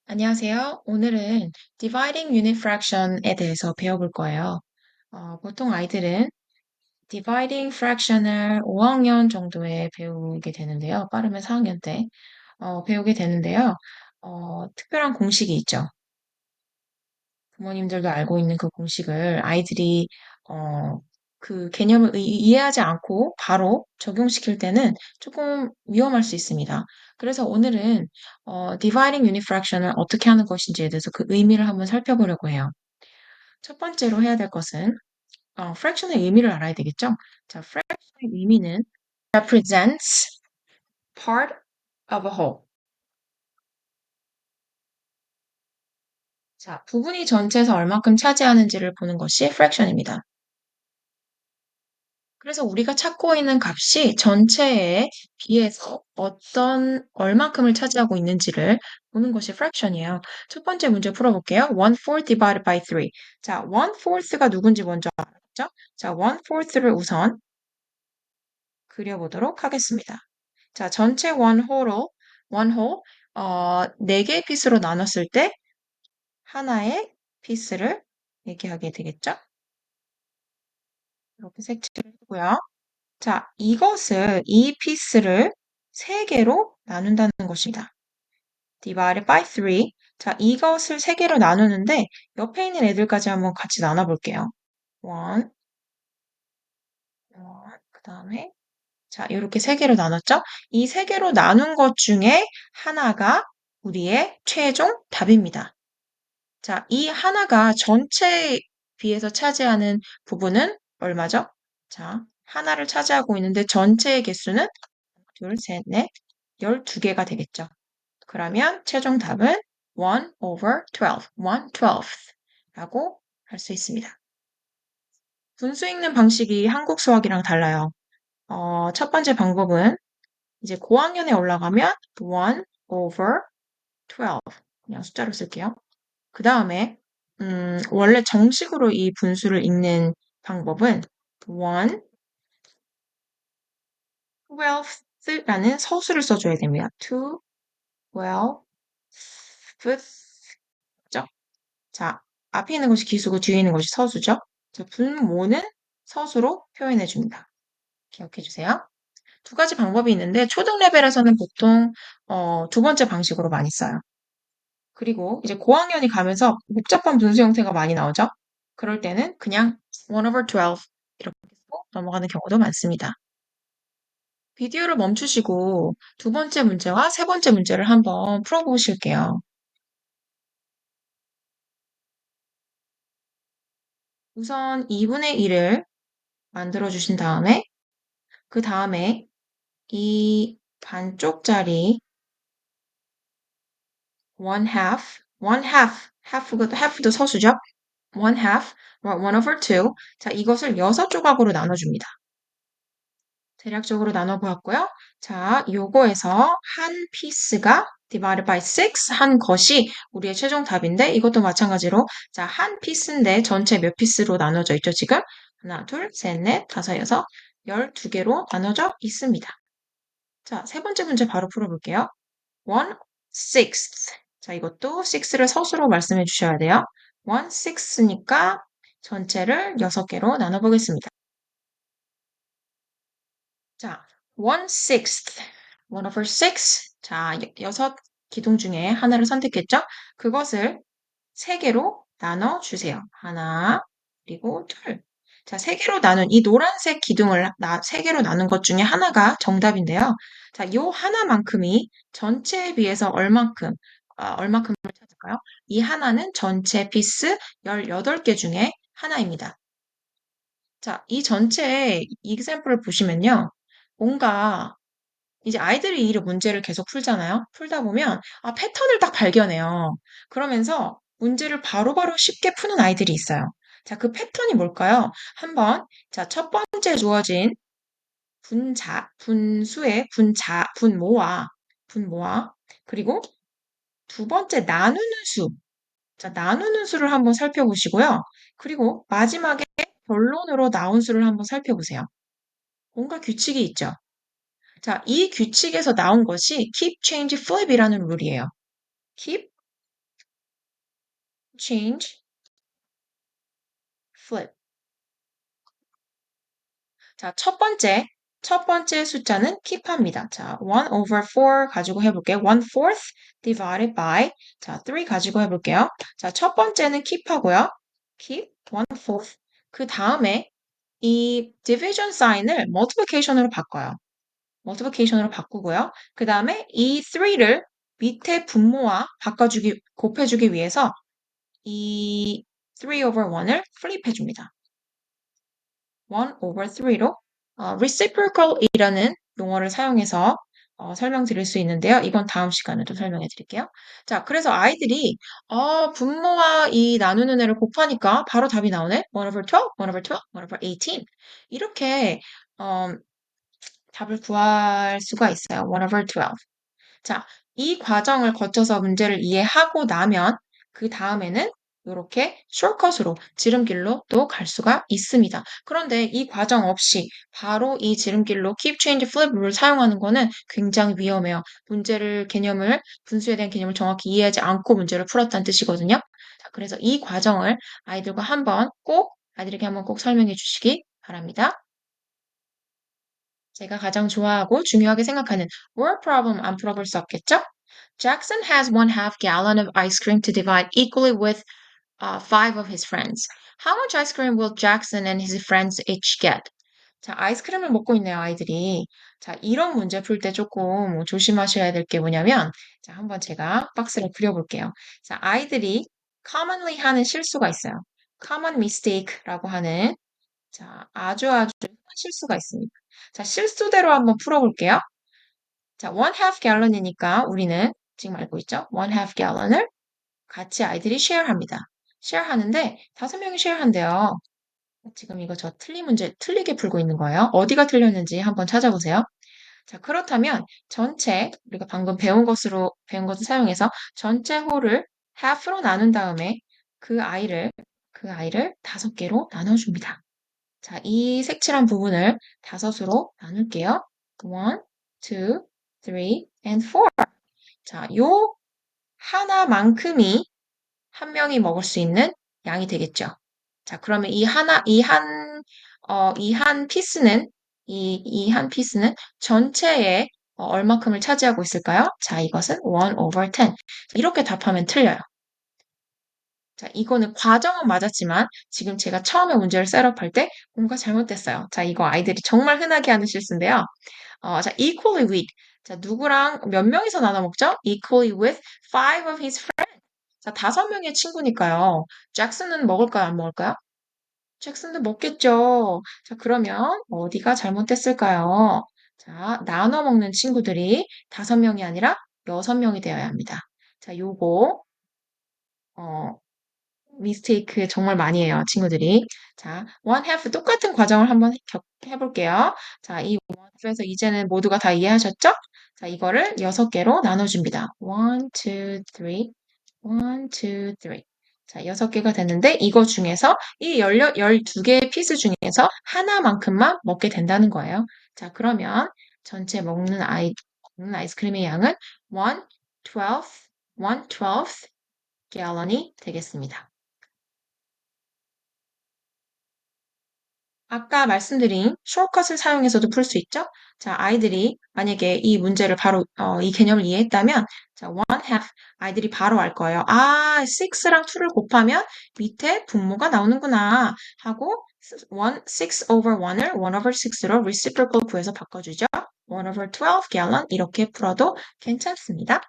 안녕하세요. 오늘은 Dividing Unit Fraction에 대해서 배워볼 거예요. 보통 아이들은 Dividing Fraction을 5학년 정도에 배우게 되는데요. 빠르면 4학년 때 배우게 되는데요. 특별한 공식이 있죠. 부모님들도 알고 있는 그 공식을 아이들이 그 개념을 이해하지 않고 바로 적용시킬 때는 조금 위험할 수 있습니다. 그래서 오늘은 dividing unit fraction을 어떻게 하는 것인지에 대해서 그 의미를 한번 살펴보려고 해요. 첫 번째로 해야 될 것은 fraction의 의미를 알아야 되겠죠? 자, fraction의 의미는 represents part of a whole. 자, 부분이 전체에서 얼마큼 차지하는지를 보는 것이 fraction입니다. 그래서 우리가 찾고 있는 값이 전체에 비해서 얼만큼을 차지하고 있는지를 보는 것이 fraction이에요. 첫 번째 문제 풀어볼게요. 1/4 divided by 3. 자, 1/4가 누군지 먼저 알았죠? 자, 1/4를 우선 그려보도록 하겠습니다. 자, 전체 one whole, 4개의 피스로 나눴을 때 하나의 피스를 얘기하게 되겠죠? 이렇게 색칠을 해고요. 자, 이 피스를 3개로 나눈다는 것입니다. divided by 3. 자, 이것을 3개로 나누는데 옆에 있는 애들까지 한번 같이 나눠볼게요. 1, 그 다음에 자, 이렇게 3개로 나눴죠? 이 3개로 나눈 것 중에 하나가 우리의 최종 답입니다. 자, 이 하나가 전체에 비해서 차지하는 부분은 얼마죠? 자, 하나를 차지하고 있는데 전체의 개수는 둘, 셋, 넷, 12개가 되겠죠. 그러면 최종 답은 1/12, 1/12 라고 할 수 있습니다. 분수 읽는 방식이 한국 수학이랑 달라요. 첫 번째 방법은 이제 고학년에 올라가면 1/12 그냥 숫자로 쓸게요. 그 다음에 원래 정식으로 이 분수를 읽는 방법은 1/12라는 서술을 써줘야 됩니다. 2/12죠? 자, 앞에 있는 것이 기수고 뒤에 있는 것이 서수죠? 자, 분모는 서수로 표현해 줍니다. 기억해 주세요. 두 가지 방법이 있는데 초등 레벨에서는 보통 두 번째 방식으로 많이 써요. 그리고 이제 고학년이 가면서 복잡한 분수 형태가 많이 나오죠? 그럴 때는 그냥 1/12 이렇게 쓰고 넘어가는 경우도 많습니다. 비디오를 멈추시고 두 번째 문제와 세 번째 문제를 한번 풀어보실게요. 우선 2분의 1을 만들어 주신 다음에 그 다음에 이 반쪽짜리 half도 서수죠? 1/2, 1/2. 자, 이것을 6조각으로 나눠줍니다. 대략적으로 나눠보았고요. 자, 요거에서 한 피스가 divided by 6 한 것이 우리의 최종 답인데 이것도 마찬가지로 자, 한 피스인데 전체 몇 피스로 나눠져 있죠, 지금? 하나, 둘, 셋, 넷, 다섯, 여섯, 12개로 나눠져 있습니다. 자, 세 번째 문제 바로 풀어볼게요. 1/6. 자, 이것도 6를 서술로 말씀해 주셔야 돼요. 1/6니까 전체를 6개로 나눠보겠습니다. 자, 1/6. 1/6. 자, 6기둥 중에 하나를 선택했죠? 그것을 3개로 나눠주세요. 하나, 그리고 둘. 자, 3개로 나눈 이 노란색 기둥을 3개로 나눈 것 중에 하나가 정답인데요. 자, 요 하나만큼이 전체에 비해서 얼만큼을 찾을까요? 이 하나는 전체 피스 18개 중에 하나입니다. 자, 이 전체 이샘플을 보시면요. 뭔가 이제 아이들이 이 문제를 계속 풀잖아요. 풀다 보면 패턴을 딱 발견해요. 그러면서 문제를 바로바로 쉽게 푸는 아이들이 있어요. 자, 그 패턴이 뭘까요? 한번 자, 첫 번째 주어진 분수의 분모와 그리고 두 번째 나누는 수. 자, 나누는 수를 한번 살펴보시고요. 그리고 마지막에 결론으로 나온 수를 한번 살펴보세요. 뭔가 규칙이 있죠. 자, 이 규칙에서 나온 것이 keep, change, flip이라는 룰이에요. keep, change, flip. 자, 첫 번째 숫자는 keep합니다. 자, 1 over 4 가지고 해볼게요. 1/4 divided by, 자, 3 가지고 해볼게요. 자, 첫 번째는 keep하고요. keep 1/4. 그 다음에 이 division sign을 multiplication으로 바꿔요. multiplication으로 바꾸고요. 그 다음에 이 3를 밑에 분모와 곱해주기 위해서 이 3 over 1을 flip 해줍니다. 1 over 3로 reciprocal이라는 용어를 사용해서 설명드릴 수 있는데요. 이건 다음 시간에도 설명해 드릴게요. 자, 그래서 아이들이 분모와 이 나누는 애를 곱하니까 바로 답이 나오네. 1 over 12, 1 over 12, 1 over 18. 이렇게 어, 답을 구할 수가 있어요. 1 over 12. 자, 이 과정을 거쳐서 문제를 이해하고 나면 그 다음에는 이렇게 숏컷으로 지름길로 또 갈 수가 있습니다. 그런데 이 과정 없이 바로 이 지름길로 keep, change, flip 룰을 사용하는 거는 굉장히 위험해요. 분수에 대한 개념을 정확히 이해하지 않고 문제를 풀었다는 뜻이거든요. 자, 그래서 이 과정을 아이들에게 한번 꼭 설명해 주시기 바랍니다. 제가 가장 좋아하고 중요하게 생각하는 word problem 안 풀어볼 수 없겠죠? Jackson has 1/2 gallon of ice cream to divide equally with 5 of his friends. How much ice cream will Jackson and his friends each get? 자, 아이스크림을 먹고 있네요, 아이들이. 자, 이런 문제 풀 때 조금 조심하셔야 될 게 뭐냐면, 자, 한번 제가 박스를 그려볼게요. 자, 아이들이 commonly 하는 실수가 있어요. common mistake라고 하는, 자, 아주 흔한 실수가 있습니다. 자, 실수대로 한번 풀어볼게요. 자, 1/2 gallon이니까 우리는 지금 알고 있죠? 1/2 gallon을 같이 아이들이 share합니다. share하는데 5명이 share한대요. 지금 이거 저 틀린 문제 틀리게 풀고 있는 거예요. 어디가 틀렸는지 한번 찾아보세요. 자, 그렇다면 우리가 방금 배운 것을 사용해서 전체 홀을 half로 나눈 다음에 그 아이를 5개로 나눠줍니다. 자, 이 색칠한 부분을 5으로 나눌게요. 1, 2, 3, and 4. 자, 요 하나만큼이 한 명이 먹을 수 있는 양이 되겠죠. 자, 그러면 이 한 피스는, 이 한 피스는 전체의 얼마큼을 차지하고 있을까요? 자, 이것은 1 over 10. 이렇게 답하면 틀려요. 자, 이거는 과정은 맞았지만 지금 제가 처음에 문제를 셋업할 때 뭔가 잘못됐어요. 자, 이거 아이들이 정말 흔하게 하는 실수인데요. 자, equally with. 자, 누구랑 몇 명이서 나눠 먹죠? equally with 5 of his friends. 자, 5명의 친구니까요. 잭슨은 먹을까요? 안 먹을까요? 잭슨도 먹겠죠. 자, 그러면 어디가 잘못됐을까요? 자, 나눠 먹는 친구들이 5명이 아니라 6명이 되어야 합니다. 자, 요거, 어, 미스테이크 정말 많이 해요, 친구들이. 자, one half 똑같은 과정을 한번 해볼게요. 자, 이 one half에서 이제는 모두가 다 이해하셨죠? 자, 이거를 6개로 나눠줍니다. 1, 2, 3, 1, 2, 3. 자, 6개가 됐는데 이거 중에서 이 12개의 피스 중에서 하나만큼만 먹게 된다는 거예요. 자, 그러면 전체 먹는 아이스크림의 양은 1/12 gallon이 되겠습니다. 아까 말씀드린 숏컷을 사용해서도 풀 수 있죠? 자, 아이들이 만약에 이 문제를 바로 이 개념을 이해했다면 자, 1/2 아이들이 바로 알 거예요. 아, 6랑 2를 곱하면 밑에 분모가 나오는구나 하고 6 over 1을 1 over 6로 reciprocal 구해서 바꿔주죠. 1 over 12 gallon 이렇게 풀어도 괜찮습니다.